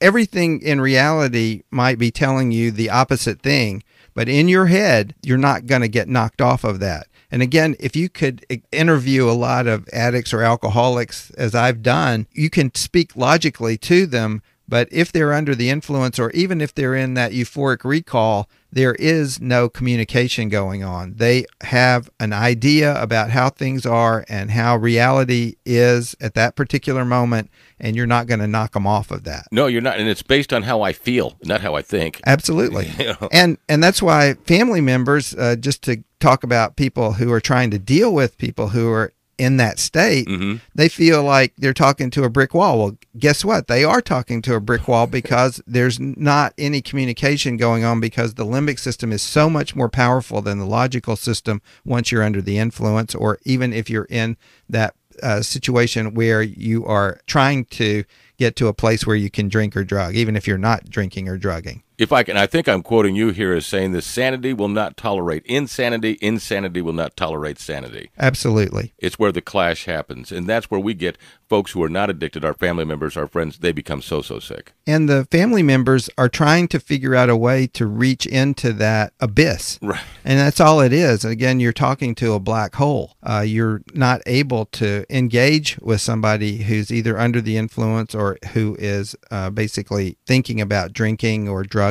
everything in reality might be telling you the opposite thing, but in your head, you're not going to get knocked off of that. And again, if you could interview a lot of addicts or alcoholics, as I've done, you can speak logically to them. But if they're under the influence, or even if they're in that euphoric recall, there is no communication going on. They have an idea about how things are and how reality is at that particular moment, and you're not going to knock them off of that. No, you're not. And it's based on how I feel, not how I think. Absolutely. And that's why family members, just to talk about people who are trying to deal with people who are in that state, they feel like they're talking to a brick wall. Well, guess what? They are talking to a brick wall because there's not any communication going on, because the limbic system is so much more powerful than the logical system once you're under the influence, or even if you're in that situation where you are trying to get to a place where you can drink or drug, even if you're not drinking or drugging. If I can, I think I'm quoting you here as saying that sanity will not tolerate insanity, insanity will not tolerate sanity. Absolutely. It's where the clash happens, and that's where we get folks who are not addicted, our family members, our friends, they become so sick. And the family members are trying to figure out a way to reach into that abyss. Right. And that's all it is. Again, you're talking to a black hole. You're not able to engage with somebody who's either under the influence or who is basically thinking about drinking or drugging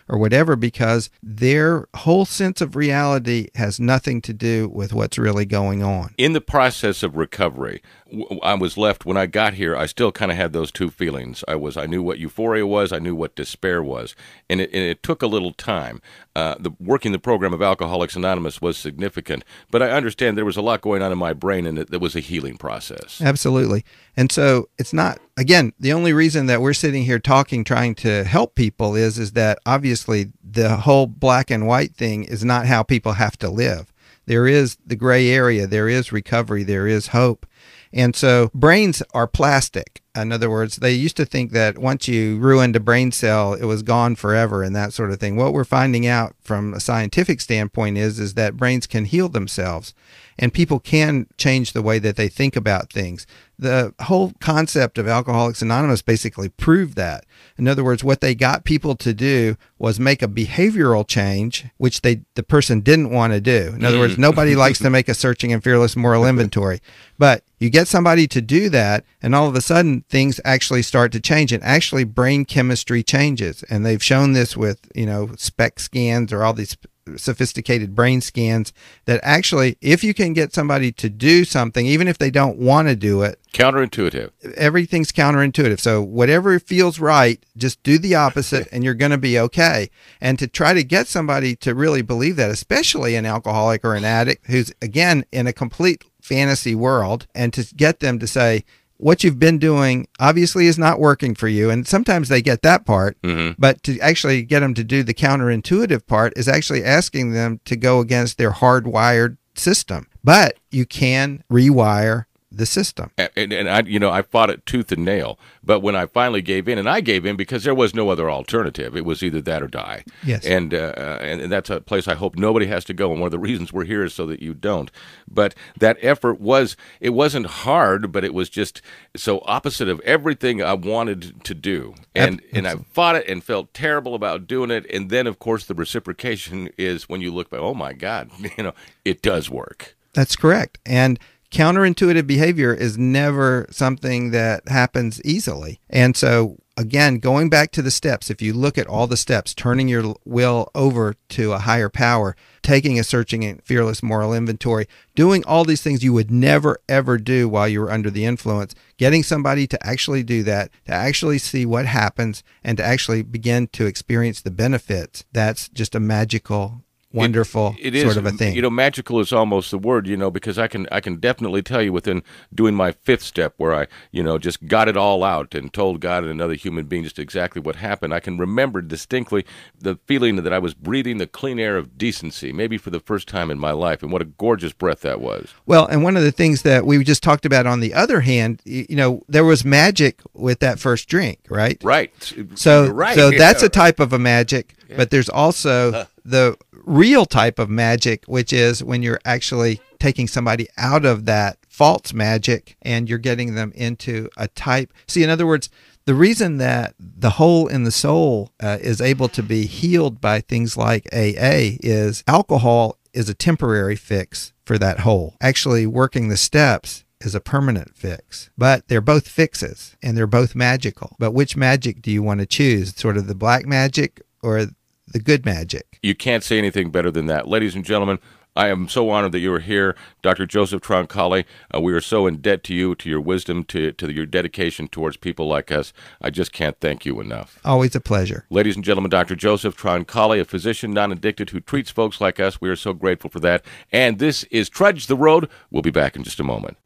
or whatever, because their whole sense of reality has nothing to do with what's really going on. In the process of recovery, I was left, when I got here, I still kind of had those two feelings. I knew what euphoria was, I knew what despair was, and it took a little time. Working the program of Alcoholics Anonymous was significant, but I understand there was a lot going on in my brain, and it was a healing process. Absolutely. And so it's not, again, the only reason that we're sitting here talking, trying to help people is that obviously the whole black and white thing is not how people have to live. There is the gray area, there is recovery, there is hope. And so brains are plastic. In other words, they used to think that once you ruined a brain cell, it was gone forever and that sort of thing. What we're finding out from a scientific standpoint is that brains can heal themselves, and people can change the way that they think about things. The whole concept of Alcoholics Anonymous basically proved that. In other words, what they got people to do was make a behavioral change, which the person didn't want to do. In other words, nobody likes to make a searching and fearless moral inventory. But you get somebody to do that, and all of a sudden things actually start to change, and actually brain chemistry changes. And they've shown this with, SPECT scans or all these sophisticated brain scans, that actually, if you can get somebody to do something, even if they don't want to do it, counterintuitive. Everything's counterintuitive. So whatever feels right, just do the opposite and you're going to be okay. And to try to get somebody to really believe that, especially an alcoholic or an addict who's, again, in a complete fantasy world, and to get them to say, what you've been doing obviously is not working for you. And sometimes they get that part, but to actually get them to do the counterintuitive part is actually asking them to go against their hardwired system. But you can rewire the system. And I fought it tooth and nail. But when I finally gave in, and I gave in because there was no other alternative. It was either that or die. Yes. And that's a place I hope nobody has to go. And one of the reasons we're here is so that you don't. But that effort it wasn't hard, but it was just so opposite of everything I wanted to do. And I fought it and felt terrible about doing it. And then, of course, the reciprocation is when you look back, oh my God, it does work. That's correct. And counterintuitive behavior is never something that happens easily. And so, again, going back to the steps, if you look at all the steps, turning your will over to a higher power, taking a searching and fearless moral inventory, doing all these things you would never, ever do while you were under the influence, getting somebody to actually do that, to actually see what happens, and to actually begin to experience the benefits, that's just a magical wonderful it is, sort of a thing. Magical is almost the word, because I can definitely tell you within doing my fifth step where I, just got it all out and told God and another human being just exactly what happened. I can remember distinctly the feeling that I was breathing the clean air of decency, maybe for the first time in my life, and what a gorgeous breath that was. Well, and one of the things that we just talked about on the other hand, there was magic with that first drink, right? Right. So right. that's a type of a magic, but there's also the real type of magic, which is when you're actually taking somebody out of that false magic and you're getting them into a type. See, in other words, the reason that the hole in the soul is able to be healed by things like AA is alcohol is a temporary fix for that hole. Actually, working the steps is a permanent fix. But they're both fixes and they're both magical. But which magic do you want to choose? Sort of the black magic or the good magic? You can't say anything better than that. Ladies and gentlemen, I am so honored that you are here, Dr. Joseph Troncalli. We are so in debt to you, to your wisdom, to your dedication towards people like us. I just can't thank you enough. Always a pleasure. Ladies and gentlemen, Dr. Joseph Troncalli, a physician non-addicted who treats folks like us. We are so grateful for that. And this is Trudge the Road. We'll be back in just a moment.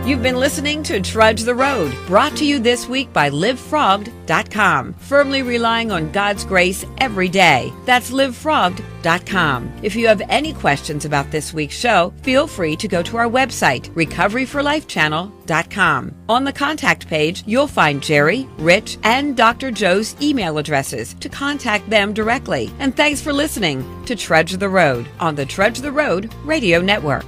You've been listening to Trudge the Road, brought to you this week by LiveFrogged.com, firmly relying on God's grace every day. That's LiveFrogged.com. If you have any questions about this week's show, feel free to go to our website, RecoveryForLifeChannel.com. On the contact page, you'll find Jerry, Rich, and Dr. Joe's email addresses to contact them directly. And thanks for listening to Trudge the Road on the Trudge the Road Radio Network.